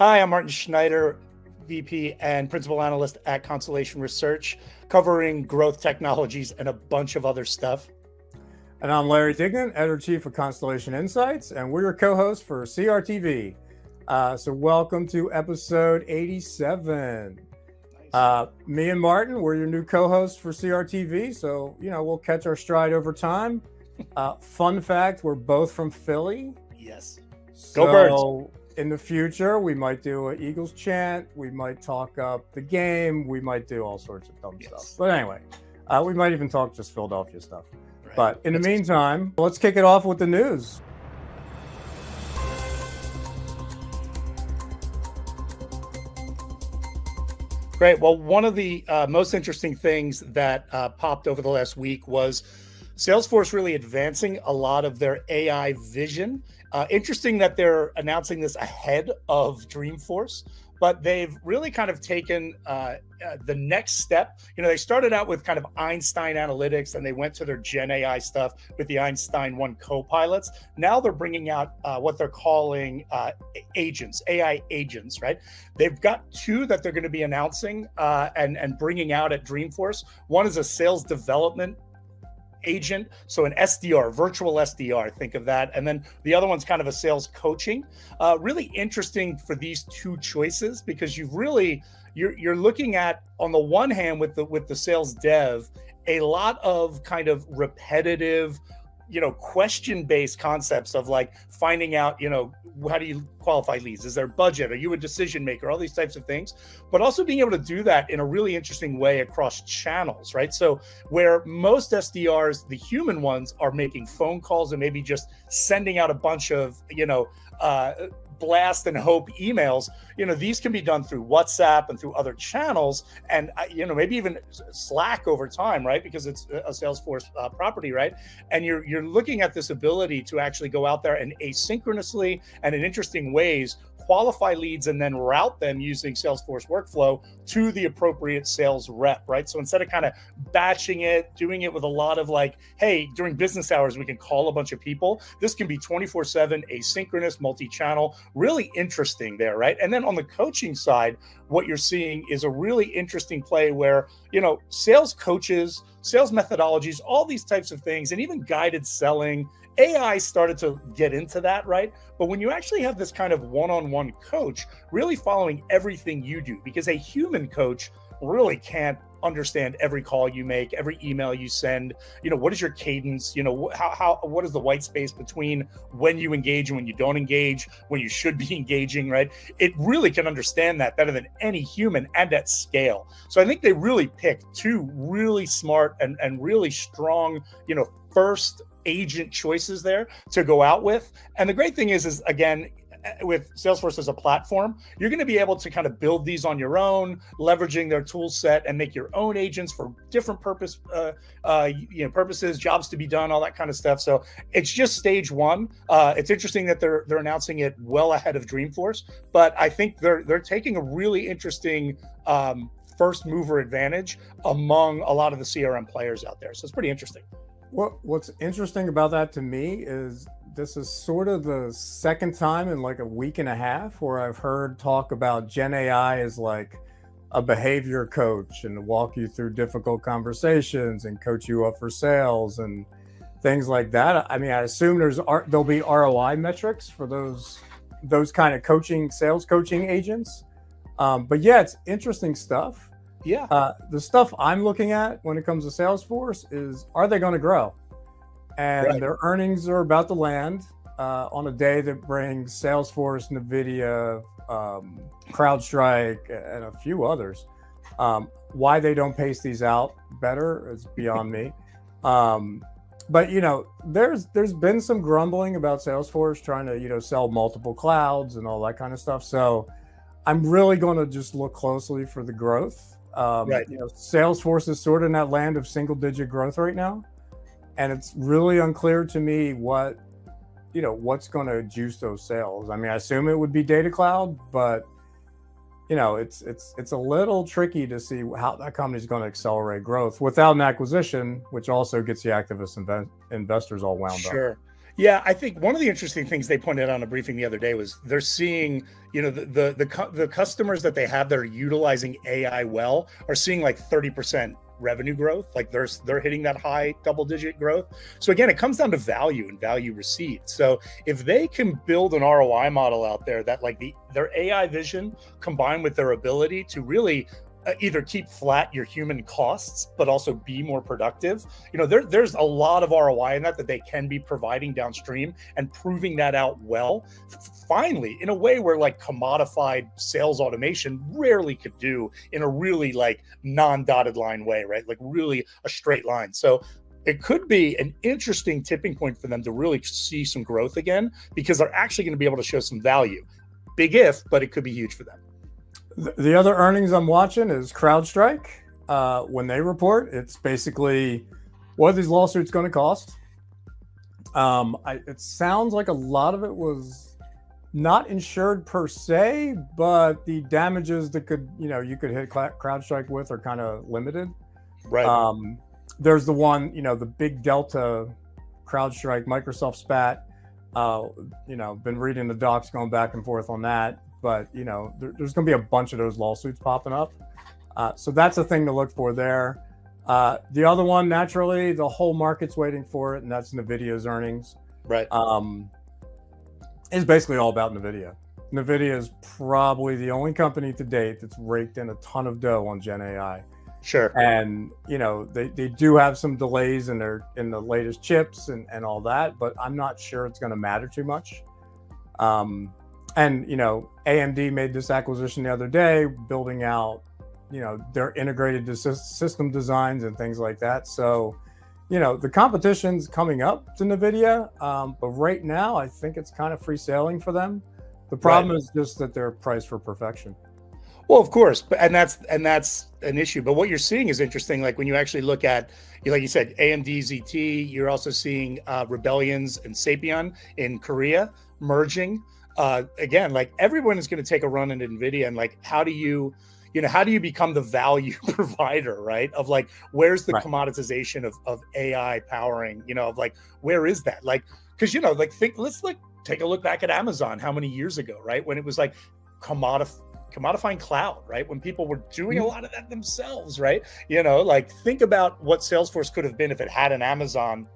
Hi, I'm Martin Schneider, VP and Principal Analyst at Constellation Research, covering growth technologies and a bunch of other stuff. And I'm Larry Dignan, Editor-Chief of Constellation Insights, and we're your co-host for CRTV. So welcome to episode 87. Nice. Me and Martin, we're your new co-hosts for CRTV, so we'll catch our stride over time. Fun fact, we're both from Philly. Yes. Go Birds. In the future, we might do an Eagles chant. We might talk up the game. We might do all sorts of dumb stuff. But anyway, we might even talk just Philadelphia stuff. Right. But in the meantime, let's kick it off with the news. Great. Well, one of the most interesting things that popped over the last week was Salesforce really advancing a lot of their AI vision. Interesting that they're announcing this ahead of Dreamforce, but they've really kind of taken the next step. They started out with kind of Einstein analytics, and they went to their Gen AI stuff with the Einstein 1 copilots. Now they're bringing out what they're calling agents, AI agents, right? They've got two that they're going to be announcing and bringing out at Dreamforce. One is a sales development agent, so an SDR, virtual SDR, think of that. And then the other one's kind of a sales coaching. Really interesting for these two choices, because you're looking at, on the one hand, with the sales dev, a lot of kind of repetitive, question-based concepts of like finding out, how do you qualify leads? Is there budget? Are you a decision maker? All these types of things, but also being able to do that in a really interesting way across channels, right? So where most SDRs, the human ones, are making phone calls and maybe just sending out a bunch of, blast and hope emails, these can be done through WhatsApp and through other channels, and maybe even Slack over time, right? Because it's a Salesforce property, right? And you're looking at this ability to actually go out there and asynchronously and in interesting ways qualify leads and then route them using Salesforce workflow to the appropriate sales rep, right? So instead of kind of batching it, doing it with a lot of like, hey, during business hours, we can call a bunch of people. This can be 24/7, asynchronous, multi-channel, really interesting there, right? And then on the coaching side, what you're seeing is a really interesting play where, sales coaches, sales methodologies, all these types of things, and even guided selling, AI started to get into that, right? But when you actually have this kind of one-on-one coach really following everything you do, because a human coach really can't understand every call you make, every email you send, what is your cadence, what is the white space between when you engage and when you don't engage, when you should be engaging, right? It really can understand that better than any human and at scale. So I think they really picked two really smart and really strong, first agent choices there to go out with. And the great thing is again, with Salesforce as a platform, you're going to be able to kind of build these on your own, leveraging their tool set, and make your own agents for different purposes, jobs to be done, all that kind of stuff. So it's just stage one. It's interesting that they're announcing it well ahead of Dreamforce, but I think they're taking a really interesting first mover advantage among a lot of the CRM players out there. So it's pretty interesting. What's interesting about that to me is this is sort of the second time in like a week and a half where I've heard talk about Gen AI as like a behavior coach and walk you through difficult conversations and coach you up for sales and things like that. I mean, I assume there'll be ROI metrics for those kind of sales coaching agents. But yeah, it's interesting stuff. Yeah. The stuff I'm looking at when it comes to Salesforce is, are they going to grow? And right. Their earnings are about to land on a day that brings Salesforce, NVIDIA, CrowdStrike, and a few others. Why they don't pace these out better is beyond me. But there's been some grumbling about Salesforce trying to sell multiple clouds and all that kind of stuff. So I'm really going to just look closely for the growth. Right. Salesforce is sort of in that land of single-digit growth right now, and it's really unclear to me what's going to juice those sales. I mean, I assume it would be Data Cloud, but it's a little tricky to see how that company is going to accelerate growth without an acquisition, which also gets the activist investors all wound up. Sure. Yeah, I think one of the interesting things they pointed out on a briefing the other day was they're seeing, the customers that they have that are utilizing AI well are seeing like 30% revenue growth. Like they're hitting that high double-digit growth. So again, it comes down to value and value received. So if they can build an ROI model out there that like their AI vision combined with their ability to really either keep flat your human costs, but also be more productive. There's a lot of ROI in that they can be providing downstream and proving that out well. Finally, in a way where like commodified sales automation rarely could do in a really like non-dotted line way, right? Like really a straight line. So it could be an interesting tipping point for them to really see some growth again, because they're actually going to be able to show some value. Big if, but it could be huge for them. The other earnings I'm watching is CrowdStrike. When they report, it's basically what are these lawsuits going to cost? It sounds like a lot of it was not insured per se, but the damages that you could hit CrowdStrike with are kind of limited. Right. There's the one, the big Delta CrowdStrike, Microsoft spat. Been reading the docs going back and forth on that. But, there's going to be a bunch of those lawsuits popping up. So that's a thing to look for there. The other one, naturally, the whole market's waiting for it, and that's NVIDIA's earnings. Right. It's basically all about NVIDIA. NVIDIA is probably the only company to date that's raked in a ton of dough on Gen AI. Sure. And, they do have some delays in the latest chips and all that, but I'm not sure it's going to matter too much. And, AMD made this acquisition the other day, building out, their integrated system designs and things like that. So, the competition's coming up to NVIDIA. But right now, I think it's kind of free sailing for them. The problem is just that they're priced for perfection. Well, of course, and that's an issue. But what you're seeing is interesting. Like when you actually look at, like you said, AMD ZT, you're also seeing Rebellions and Sapien in Korea merging. Again, like everyone is going to take a run into NVIDIA, and like how do you become the value provider, right? Of like where's the commoditization of AI powering? Of like where is that? Like because let's take a look back at Amazon how many years ago, right? When it was like commodifying cloud, right? When people were doing a lot of that themselves, right? Like think about what Salesforce could have been if it had an Amazon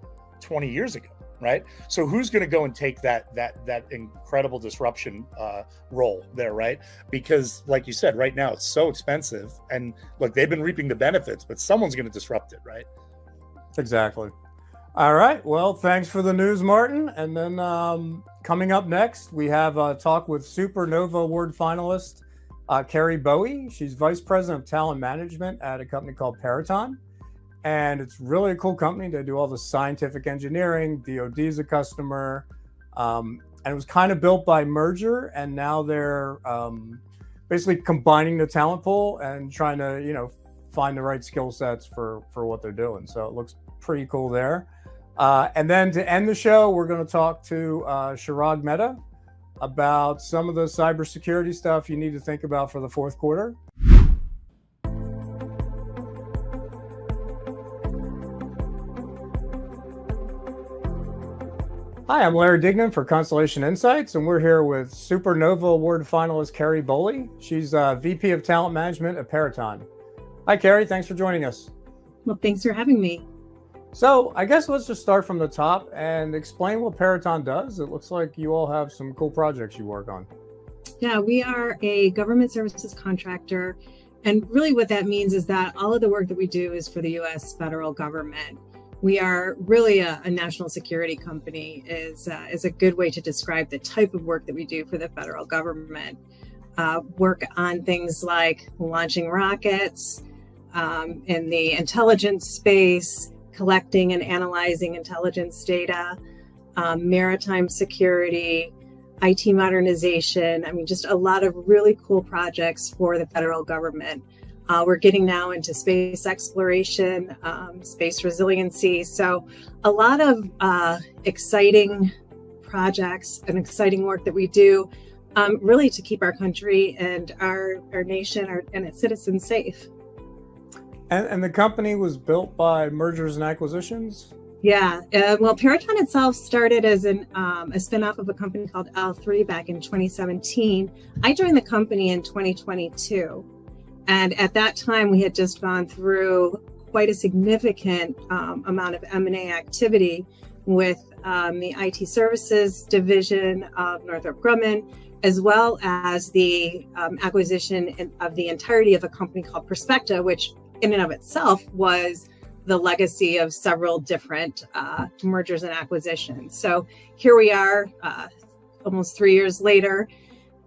20 years ago, right? So who's going to go and take that incredible disruption role there, right? Because like you said, right now it's so expensive, and look, they've been reaping the benefits, but someone's going to disrupt it, right? Exactly. All right. Well, thanks for the news, Martin. And then coming up next, we have a talk with SuperNova Award finalist Cari Bohley. She's Vice President of Talent Management at a company called Peraton. And it's really a cool company. They do all the scientific engineering. DoD is a customer. And it was kind of built by merger. And now they're basically combining the talent pool and trying to, find the right skill sets for what they're doing. So it looks pretty cool there. And then to end the show, we're going to talk to Chirag Mehta about some of the cybersecurity stuff you need to think about for the fourth quarter. Hi, I'm Larry Dignan for Constellation Insights, and we're here with SuperNova Award finalist Cari Bohley. She's VP of Talent Management at Paraton. Hi, Cari. Thanks for joining us. Well, thanks for having me. So I guess let's just start from the top and explain what Paraton does. It looks like you all have some cool projects you work on. Yeah, we are a government services contractor. And really what that means is that all of the work that we do is for the U.S. federal government. We are really a national security company is a good way to describe the type of work that we do for the federal government. Work on things like launching rockets, in the intelligence space, collecting and analyzing intelligence data, maritime security, IT modernization. I mean, just a lot of really cool projects for the federal government. We're getting now into space exploration, space resiliency. So a lot of exciting projects and exciting work that we do really to keep our country and our nation and its citizens safe. And the company was built by mergers and acquisitions? Yeah, well, Peraton itself started as a spinoff of a company called L3 back in 2017. I joined the company in 2022. And at that time, we had just gone through quite a significant amount of M&A activity with the IT services division of Northrop Grumman, as well as the acquisition of the entirety of a company called Perspecta, which in and of itself was the legacy of several different mergers and acquisitions. So here we are almost 3 years later,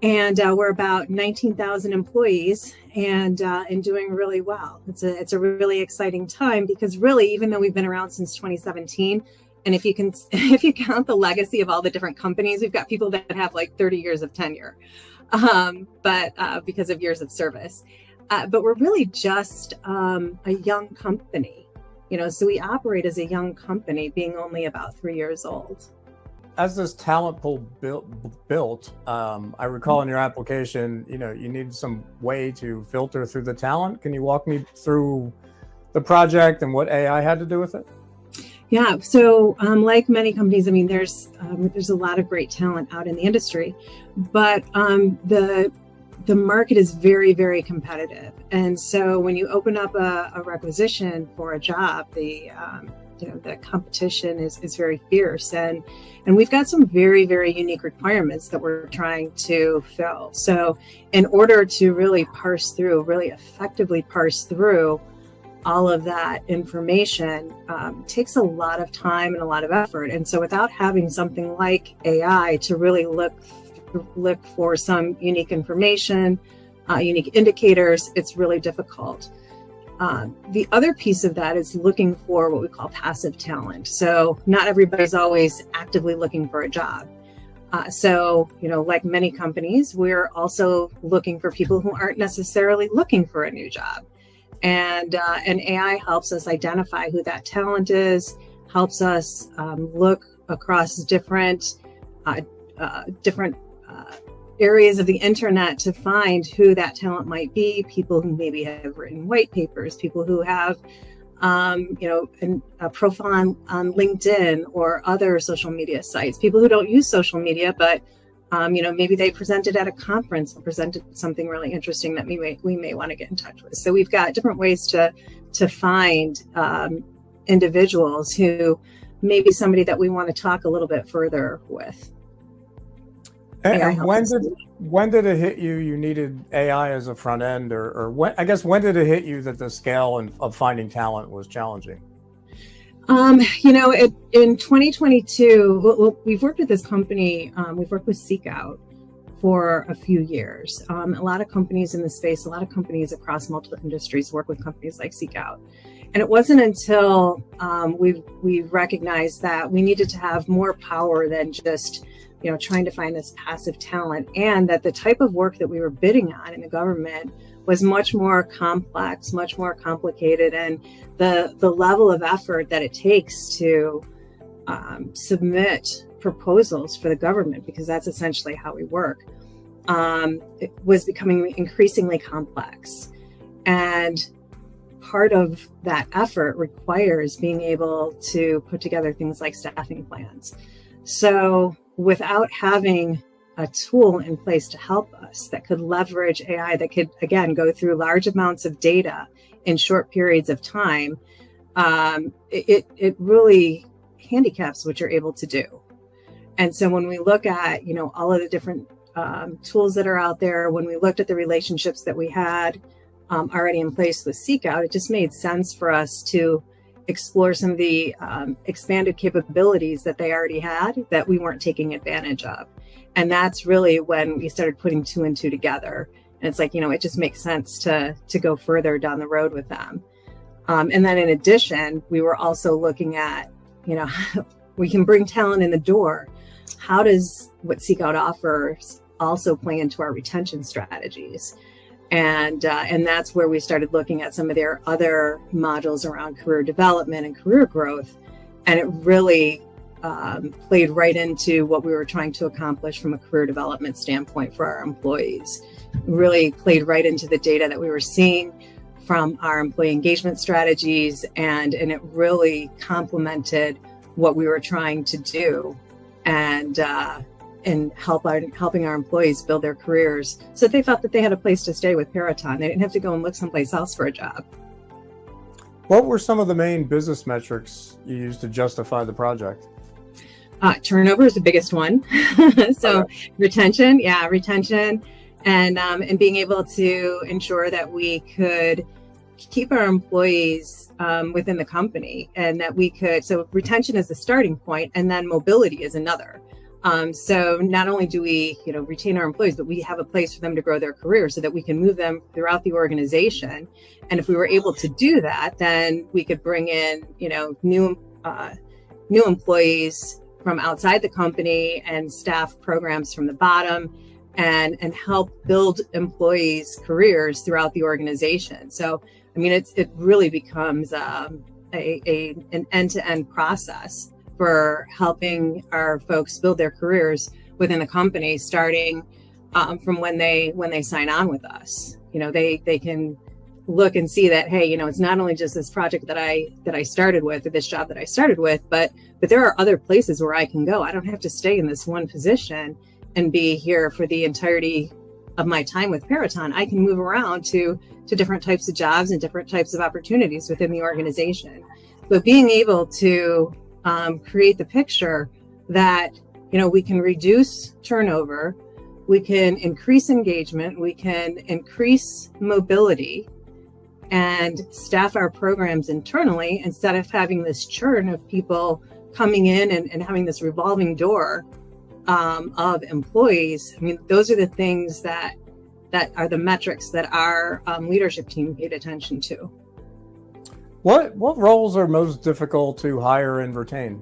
and we're about 19,000 employees and doing really well. It's a really exciting time because really, even though we've been around since 2017, and if you count the legacy of all the different companies, we've got people that have like 30 years of tenure, but because of years of service. But we're really just a young company, so we operate as a young company, being only about 3 years old. As this talent pool built, I recall in your application, you need some way to filter through the talent. Can you walk me through the project and what AI had to do with it? Yeah, so like many companies, I mean, there's a lot of great talent out in the industry, but the market is very, very competitive. And so when you open up a requisition for a job, the competition is very fierce, and we've got some very, very unique requirements that we're trying to fill. So in order to really effectively parse through all of that information, takes a lot of time and a lot of effort. And so without having something like AI to really look for some unique information, unique indicators, it's really difficult. The other piece of that is looking for what we call passive talent. So not everybody's always actively looking for a job. So, like many companies, we're also looking for people who aren't necessarily looking for a new job. And AI helps us identify who that talent is, helps us look across different areas of the internet to find who that talent might be, people who maybe have written white papers, people who have, a profile on LinkedIn or other social media sites, people who don't use social media, but, maybe they presented at a conference and presented something really interesting that we may want to get in touch with. So we've got different ways to find individuals who may be somebody that we want to talk a little bit further with. And when did it hit you needed AI as a front end, or when did it hit you that the scale of finding talent was challenging? In 2022, we've worked with this company, we've worked with Seek Out for a few years. A lot of companies in the space, a lot of companies across multiple industries work with companies like Seek Out. And it wasn't until we recognized that we needed to have more power than just trying to find this passive talent, and that the type of work that we were bidding on in the government was much more complex, much more complicated, and the level of effort that it takes to submit proposals for the government, because that's essentially how we work, it was becoming increasingly complex. And part of that effort requires being able to put together things like staffing plans. So without having a tool in place to help us that could leverage AI, that could, again, go through large amounts of data in short periods of time, it really handicaps what you're able to do. And so when we look at, all of the different tools that are out there, when we looked at the relationships that we had already in place with Seek Out, it just made sense for us to explore some of the expanded capabilities that they already had that we weren't taking advantage of. And that's really when we started putting two and two together. And it's like, it just makes sense to go further down the road with them. And then in addition, we were also looking at, we can bring talent in the door. How does what Seek Out offers also play into our retention strategies? And that's where we started looking at some of their other modules around career development and career growth. And it really played right into what we were trying to accomplish from a career development standpoint for our employees. It really played right into the data that we were seeing from our employee engagement strategies, and it really complemented what we were trying to do, and helping our employees build their careers so that they felt that they had a place to stay with Peraton. They didn't have to go and look someplace else for a job. What were some of the main business metrics you used to justify the project? Turnover is the biggest one. So retention, and being able to ensure that we could keep our employees within the company, and that we could. So retention is the starting point, and then mobility is another. So not only do we, retain our employees, but we have a place for them to grow their career so that we can move them throughout the organization. And if we were able to do that, then we could bring in, new employees from outside the company and staff programs from the bottom, and help build employees' careers throughout the organization. So, I mean, it really becomes an end-to-end process for helping our folks build their careers within the company, starting from when they sign on with us. They can look and see that, hey, it's not only just this project that I started with, or this job that I started with, but there are other places where I can go. I don't have to stay in this one position and be here for the entirety of my time with Paraton. I can move around to different types of jobs and different types of opportunities within the organization. But being able to create the picture that, we can reduce turnover, we can increase engagement, we can increase mobility, and staff our programs internally instead of having this churn of people coming in and having this revolving door of employees. I mean, those are the things that are the metrics that our leadership team paid attention to. What roles are most difficult to hire and retain?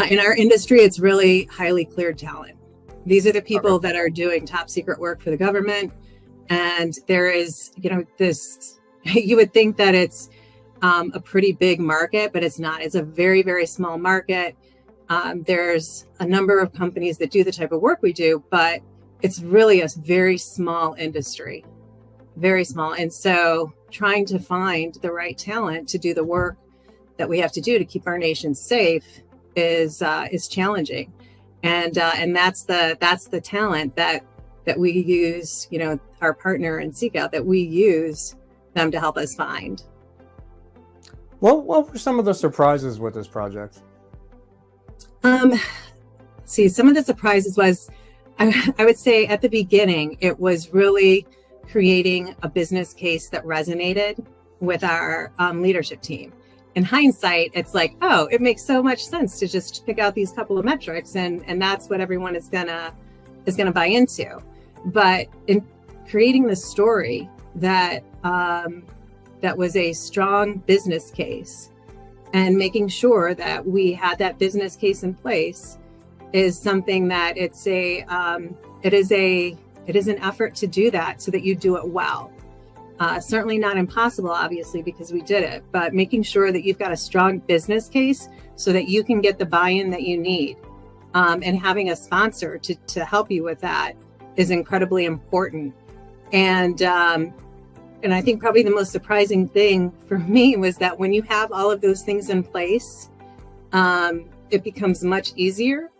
In our industry, it's really highly cleared talent. These are the people that are doing top secret work for the government. And there is, this, you would think that it's a pretty big market, but it's not. It's a very, very small market. There's a number of companies that do the type of work we do, but it's really a very small industry, very small. And so trying to find the right talent to do the work that we have to do to keep our nation safe is challenging. And that's the talent that we use, our partner in Seek Out, that we use them to help us find. What were some of the surprises with this project? Some of the surprises was, I would say at the beginning, it was really creating a business case that resonated with our leadership team. In hindsight, it's like, oh, it makes so much sense to just pick out these couple of metrics, and that's what everyone is gonna buy into. But in creating the story that was a strong business case, and making sure that we had that business case in place, is something that it is an effort to do that so that you do it well. Certainly not impossible, obviously, because we did it, but making sure that you've got a strong business case so that you can get the buy-in that you need, and having a sponsor to help you with that is incredibly important. And I think probably the most surprising thing for me was that when you have all of those things in place, it becomes much easier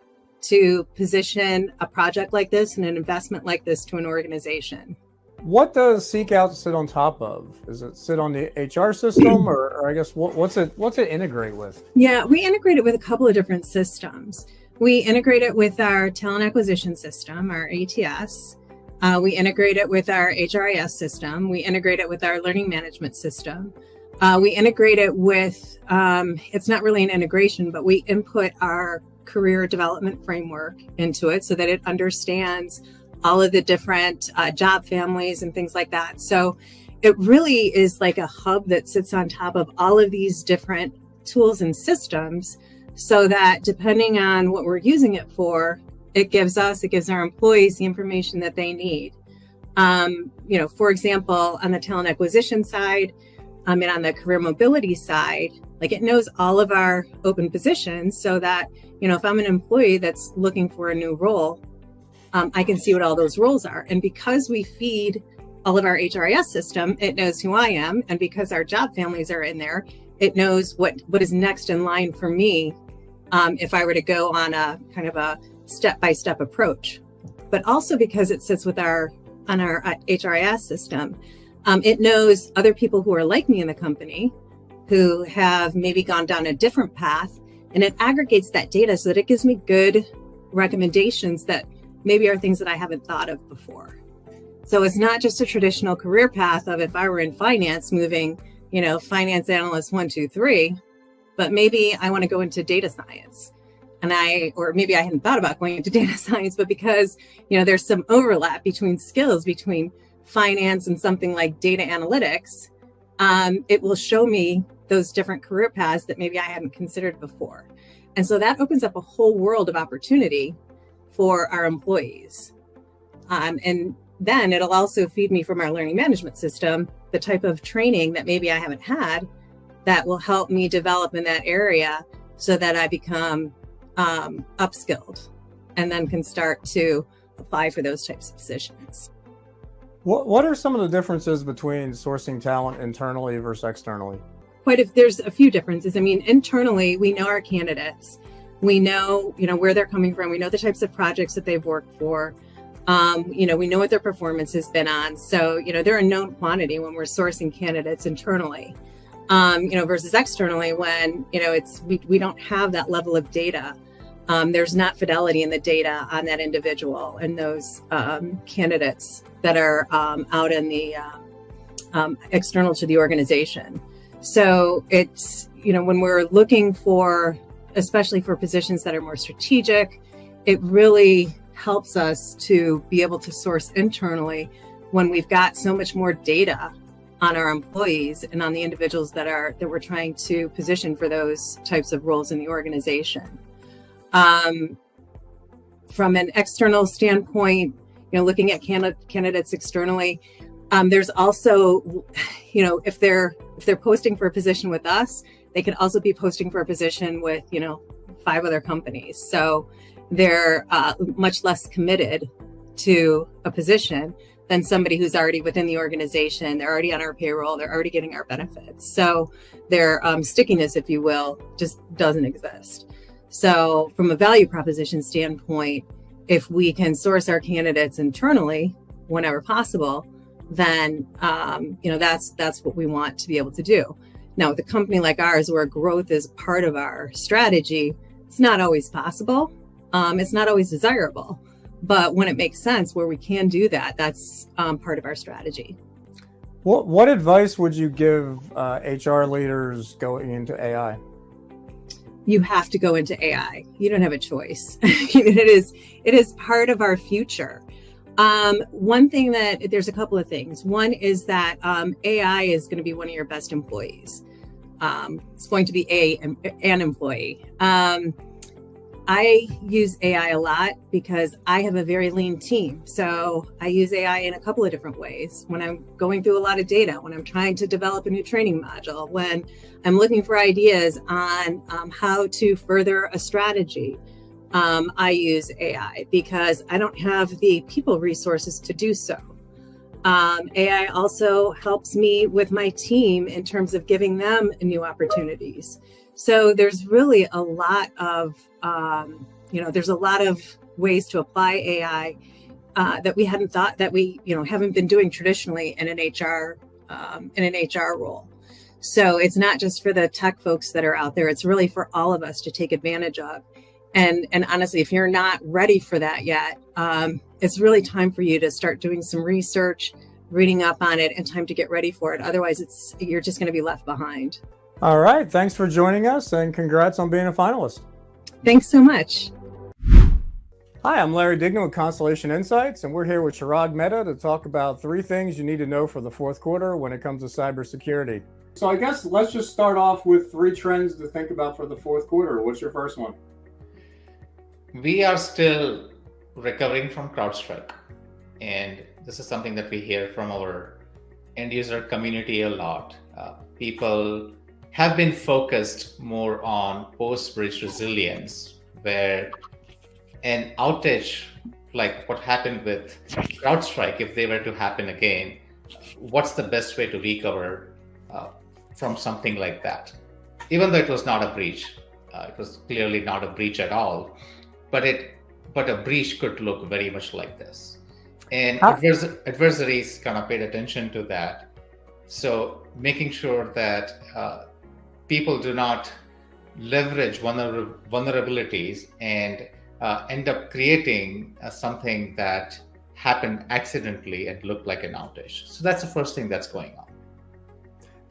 to position a project like this and an investment like this to an organization. What does Seek Out sit on top of? Does it sit on the HR system, or I guess what's it integrate with? Yeah, we integrate it with a couple of different systems. We integrate it with our talent acquisition system, our ATS. We integrate it with our HRIS system. We integrate it with our learning management system. We integrate it with, it's not really an integration, but we input our career development framework into it so that it understands all of the different job families and things like that. So it really is like a hub that sits on top of all of these different tools and systems, so that depending on what we're using it for, it gives our employees the information that they need. For example, on the talent acquisition side, and on the career mobility side, like it knows all of our open positions, so that, if I'm an employee that's looking for a new role, I can see what all those roles are. And because we feed all of our HRIS system, it knows who I am. And because our job families are in there, it knows what is next in line for me if I were to go on a kind of a step-by-step approach. But also because it sits with on our HRIS system, it knows other people who are like me in the company who have maybe gone down a different path, and it aggregates that data so that it gives me good recommendations that maybe are things that I haven't thought of before. So it's not just a traditional career path of if I were in finance, moving, finance analyst 1, 2, 3, but maybe I want to go into data science. Or maybe I hadn't thought about going into data science, but because, there's some overlap between skills between finance and something like data analytics, it will show me those different career paths that maybe I hadn't considered before. And so that opens up a whole world of opportunity for our employees. And then it'll also feed me from our learning management system, the type of training that maybe I haven't had that will help me develop in that area so that I become upskilled and then can start to apply for those types of positions. What are some of the differences between sourcing talent internally versus externally? There's a few differences. I mean, internally, we know our candidates. We know, where they're coming from. We know the types of projects that they've worked for. We know what their performance has been on. So, they're a known quantity when we're sourcing candidates internally, versus externally when, we don't have that level of data. There's not fidelity in the data on that individual and those candidates that are out in the external to the organization. So it's, when we're looking for, especially for positions that are more strategic, it really helps us to be able to source internally when we've got so much more data on our employees and on the individuals that we're trying to position for those types of roles in the organization. From an external standpoint, looking at candidates externally, there's also, if they're posting for a position with us, they could also be posting for a position with, 5 other companies. So they're much less committed to a position than somebody who's already within the organization. They're already on our payroll. They're already getting our benefits. So their stickiness, if you will, just doesn't exist. So from a value proposition standpoint, if we can source our candidates internally whenever possible, then that's what we want to be able to do. Now, with a company like ours, where growth is part of our strategy, it's not always possible. It's not always desirable. But when it makes sense, where we can do that, that's part of our strategy. What advice would you give HR leaders going into AI? You have to go into AI. You don't have a choice. It is part of our future. One thing there's a couple of things. One is that AI is going to be one of your best employees. It's going to be an employee. I use AI a lot because I have a very lean team. So I use AI in a couple of different ways. When I'm going through a lot of data, when I'm trying to develop a new training module, when I'm looking for ideas on how to further a strategy, I use AI because I don't have the people resources to do so. AI also helps me with my team in terms of giving them new opportunities. So there's really a lot of, there's a lot of ways to apply AI that we hadn't thought, that we, haven't been doing traditionally in an HR role. So it's not just for the tech folks that are out there. It's really for all of us to take advantage of. And honestly, if you're not ready for that yet, it's really time for you to start doing some research, reading up on it, and time to get ready for it. Otherwise, you're just going to be left behind. All right. Thanks for joining us, and congrats on being a finalist. Thanks so much. Hi, I'm Larry Dignan with Constellation Insights, and we're here with Chirag Mehta to talk about 3 things you need to know for the fourth quarter when it comes to cybersecurity. So I guess let's just start off with 3 trends to think about for the fourth quarter. What's your first one? We are still recovering from CrowdStrike, and this is something that we hear from our end user community a lot. People have been focused more on post-breach resilience, where an outage like what happened with CrowdStrike, if they were to happen again, what's the best way to recover from something like that. Even though it was not a breach, it was clearly not a breach at all, but a breach could look very much like this. And adversaries kind of paid attention to that. So making sure that people do not leverage vulnerabilities and end up creating something that happened accidentally and looked like an outage. So that's the first thing that's going on.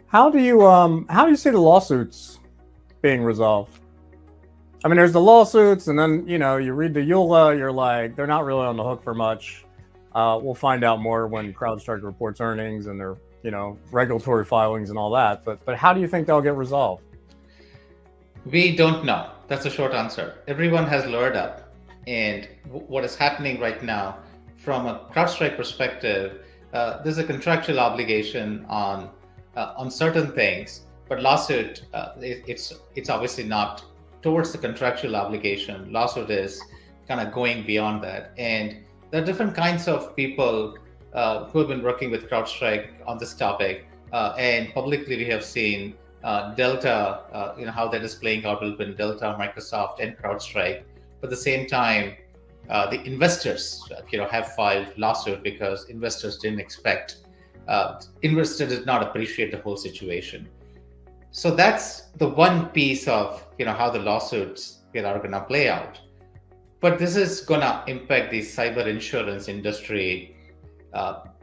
How do you see the lawsuits being resolved? I mean, there's the lawsuits, and then you read the EULA, you're like, they're not really on the hook for much. We'll find out more when CrowdStrike reports earnings and their regulatory filings and all that. But how do you think they'll get resolved? We don't know. That's a short answer. Everyone has lured up, and what is happening right now, from a CrowdStrike perspective, there's a contractual obligation on certain things, but lawsuit, it's obviously not towards the contractual obligation. Lawsuit is kind of going beyond that, and there are different kinds of people who have been working with CrowdStrike on this topic, and publicly we have seen Delta, how that is playing out between Delta, Microsoft, and CrowdStrike. But at the same time, the investors, have filed lawsuit because investors didn't expect. Investors did not appreciate the whole situation. So that's the one piece of how the lawsuits are going to play out. But this is going to impact the cyber insurance industry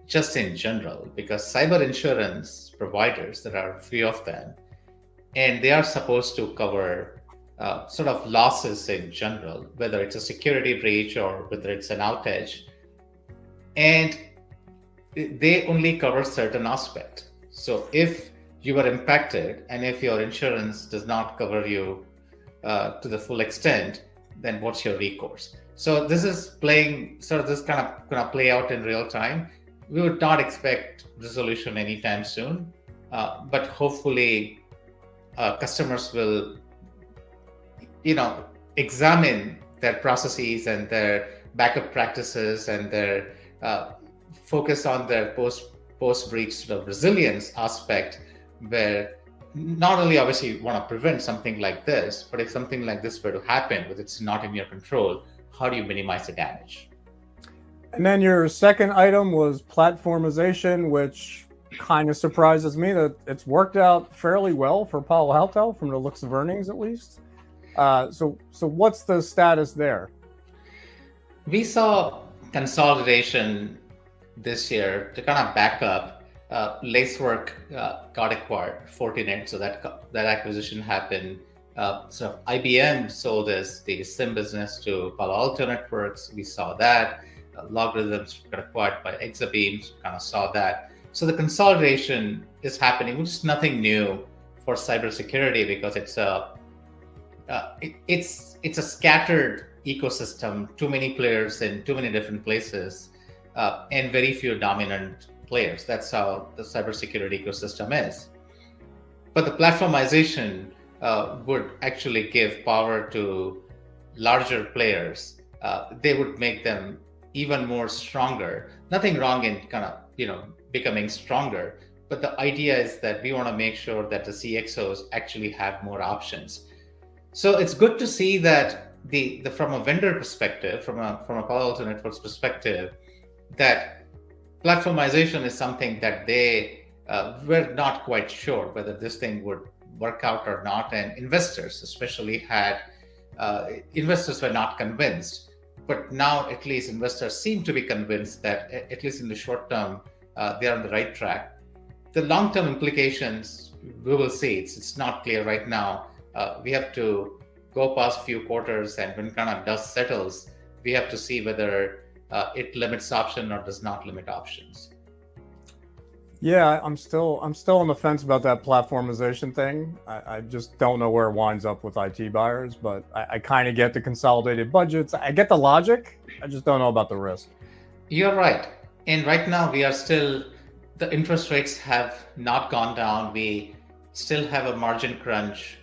just in general, because cyber insurance providers, there are a few of them, and they are supposed to cover sort of losses in general, whether it's a security breach or whether it's an outage. And they only cover certain aspect. So if you are impacted and if your insurance does not cover you to the full extent, then what's your recourse? So this is playing, sort of this kind of going to play out in real time. We would not expect resolution anytime soon, but hopefully customers will, examine their processes and their backup practices and their focus on their post-breach sort of resilience aspect, where not only obviously you want to prevent something like this, but if something like this were to happen, but it's not in your control, how do you minimize the damage? And then your second item was platformization, which kind of surprises me that it's worked out fairly well for Palo Alto from the looks of earnings, at least. So what's the status there? We saw consolidation this year to kind of back up. Lacework got acquired, Fortinet, so that acquisition happened. So IBM sold the SIM business to Palo Alto Networks. We saw that. Logarithms got acquired by Exabeam, kind of saw that. So the consolidation is happening, which is nothing new for cybersecurity, because it's a scattered ecosystem, too many players in too many different places, and very few dominant players. That's how the cybersecurity ecosystem is. But the platformization would actually give power to larger players. They would make them even more stronger. Nothing wrong in kind of becoming stronger, but the idea is that we want to make sure that the CXOs actually have more options. So it's good to see that the from a vendor perspective, from a Palo Alto Networks perspective, that platformization is something that they were not quite sure whether this thing would work out or not, and investors especially investors were not convinced. But now at least investors seem to be convinced that at least in the short term they are on the right track. The long-term implications we will see. It's not clear right now. We have to go past a few quarters, and when kind of dust settles, we have to see whether it limits option or does not limit options. Yeah, I'm still on the fence about that platformization thing. I just don't know where it winds up with IT buyers, but I kind of get the consolidated budgets. I get the logic. I just don't know about the risk. You're right. And right now the interest rates have not gone down. We still have a margin crunch.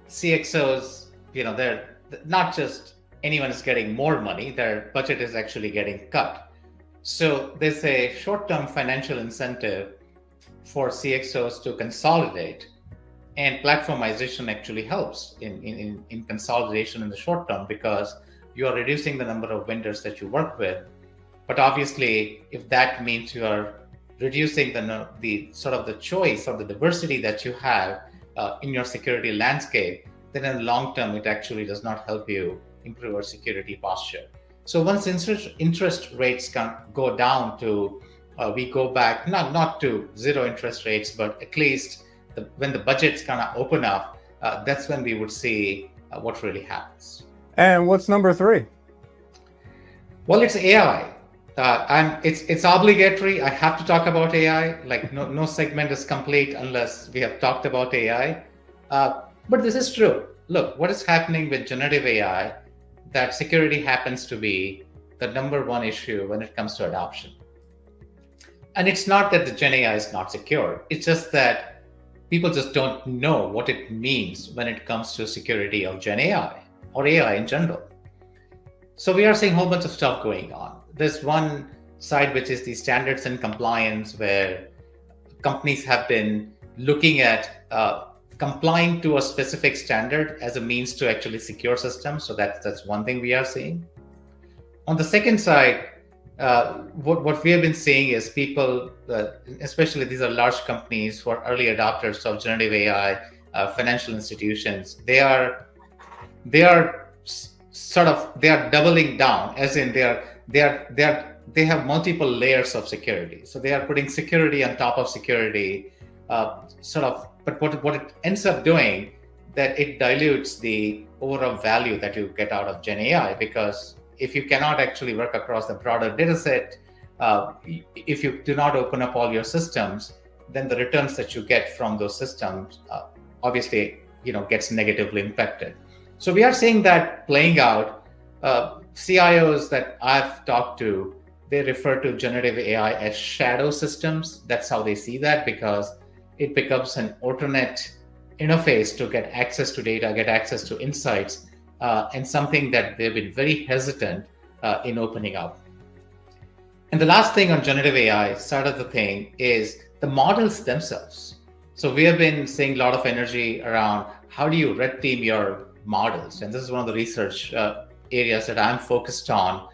CXOs, they're not just anyone is getting more money, their budget is actually getting cut. So there's a short-term financial incentive for CXOs to consolidate, and platformization actually helps in consolidation in the short term because you are reducing the number of vendors that you work with. But obviously, if that means you are reducing the sort of the choice or the diversity that you have in your security landscape, then in the long term, it actually does not help you improve your security posture. So once interest rates can go down to, we go back, not to zero interest rates, but at least when the budgets kind of open up, that's when we would see what really happens. And what's number 3? Well, it's AI. And it's obligatory. I have to talk about AI. Like no segment is complete unless we have talked about AI. But this is true. Look, what is happening with generative AI, that security happens to be the number one issue when it comes to adoption. And it's not that the Gen AI is not secure. It's just that people just don't know what it means when it comes to security of Gen AI or AI in general. So we are seeing a whole bunch of stuff going on. There's one side, which is the standards and compliance, where companies have been looking at complying to a specific standard as a means to actually secure systems. So that's one thing we are seeing. On the second side, what we have been seeing is people, especially these are large companies who are early adopters of generative AI, financial institutions. They are doubling down, as in they have multiple layers of security. So they are putting security on top of security, But what it ends up doing, that it dilutes the overall value that you get out of Gen AI, because if you cannot actually work across the broader data set, if you do not open up all your systems, then the returns that you get from those systems obviously gets negatively impacted. So we are seeing that playing out. CIOs that I've talked to, they refer to generative AI as shadow systems. That's how they see that, because it becomes an alternate interface to get access to data, get access to insights, and something that they've been very hesitant in opening up. And the last thing on generative AI side of the thing is the models themselves. So we have been seeing a lot of energy around how do you red team your models, and this is one of the research areas that I'm focused on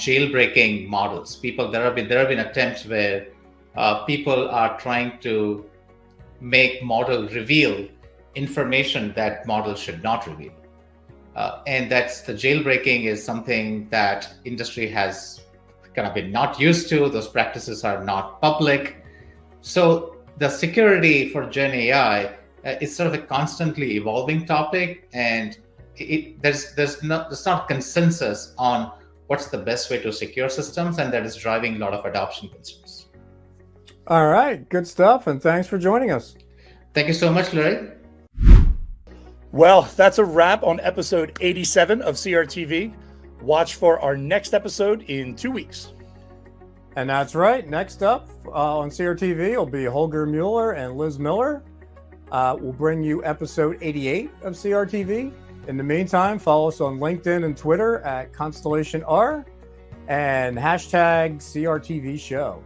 jailbreaking models. There have been attempts where people are trying to make model reveal information that models should not reveal. And that's the jailbreaking is something that industry has kind of been not used to. Those practices are not public. So the security for Gen AI is sort of a constantly evolving topic, and there's not consensus on what's the best way to secure systems, and that is driving a lot of adoption concerns. All right, good stuff, and thanks for joining us. Thank you so much, Larry. Well, that's a wrap on episode 87 of CRTV. Watch for our next episode in 2 weeks. And that's right. Next up on CRTV will be Holger Mueller and Liz Miller. We'll bring you episode 88 of CRTV. In the meantime, follow us on LinkedIn and Twitter at ConstellationR and hashtag CRTV show.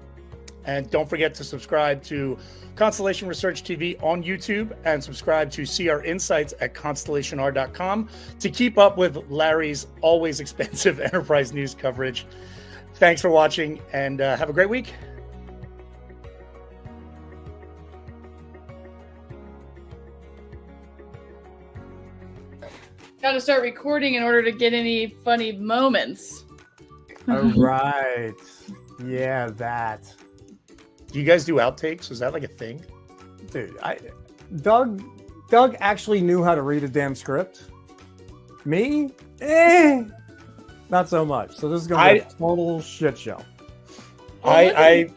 And don't forget to subscribe to Constellation Research TV on YouTube and subscribe to CR Insights at ConstellationR.com to keep up with Larry's always expensive enterprise news coverage. Thanks for watching, and have a great week. Got to start recording in order to get any funny moments. All right. Yeah, that. Do you guys do outtakes? Is that like a thing? Dude, Doug actually knew how to read a damn script. Me? Not so much. So this is going to be a total shit show. I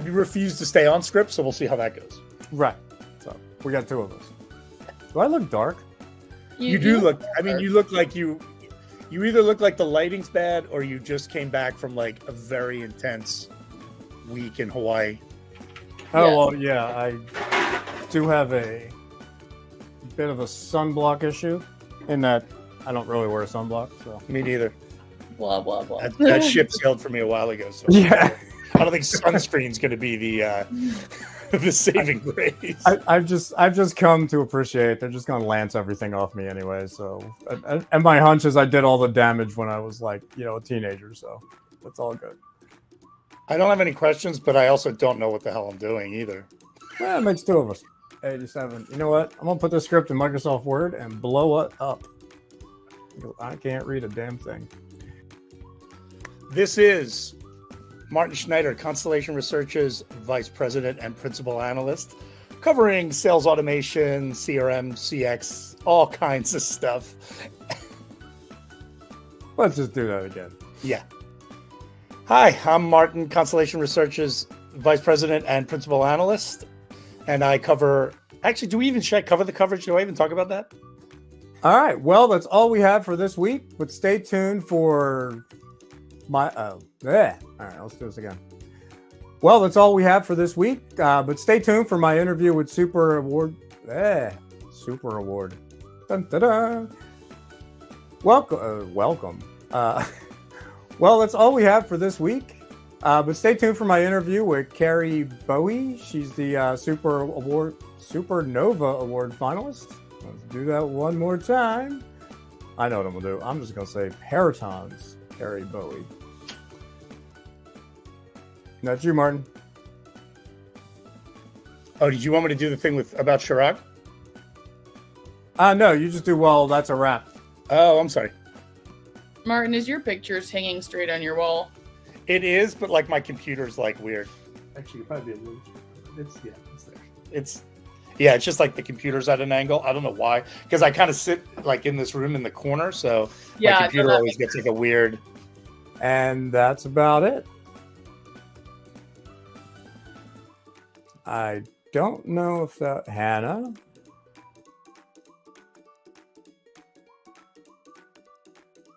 refuse to stay on script, so we'll see how that goes. Right. So we got 2 of us. Do I look dark? You do look. I mean, you look like you either look like the lighting's bad or you just came back from like a very intense week in Hawaii. Oh, well, yeah. I do have a bit of a sunblock issue in that I don't really wear sunblock. So me neither. blah blah blah. That ship sailed for me a while ago. So Yeah. I don't think sunscreen's going to be the the saving grace. I've just come to appreciate they're just gonna lance everything off me anyway. So, and my hunch is I did all the damage when I was like, a teenager. So that's all good. I don't have any questions, but I also don't know what the hell I'm doing either. Well, it makes two of us. 87. You know what? I'm gonna put this script in Microsoft Word and blow it up. I can't read a damn thing. This is Martin Schneider, Constellation Research's Vice President and Principal Analyst, covering sales automation, CRM, CX, all kinds of stuff. Let's just do that again. Yeah. Hi, I'm Martin, Constellation Research's Vice President and Principal Analyst, and I cover... Actually, do we even cover the coverage? Do I even talk about that? All right. Well, that's all we have for this week, but stay tuned for my... All right, let's do this again. Well, that's all we have for this week, but stay tuned for my interview with Super Award. Dun, dun, dun. Welcome. Well, that's all we have for this week, but stay tuned for my interview with Cari Bohley. She's the SuperNova Award finalist. Let's do that one more time. I know what I'm going to do. I'm just going to say Paraton's Cari Bohley. That's you, Martin. Oh, did you want me to do the thing about Chirag? No, you just do, well, that's a wrap. Oh, I'm sorry. Martin, is your pictures hanging straight on your wall? It is, but like my computer's like weird. Actually, probably be a little. It's there. It's just like the computer's at an angle. I don't know why, because I kind of sit like in this room in the corner, so my computer always gets like a weird. And that's about it. I don't know if that Hannah.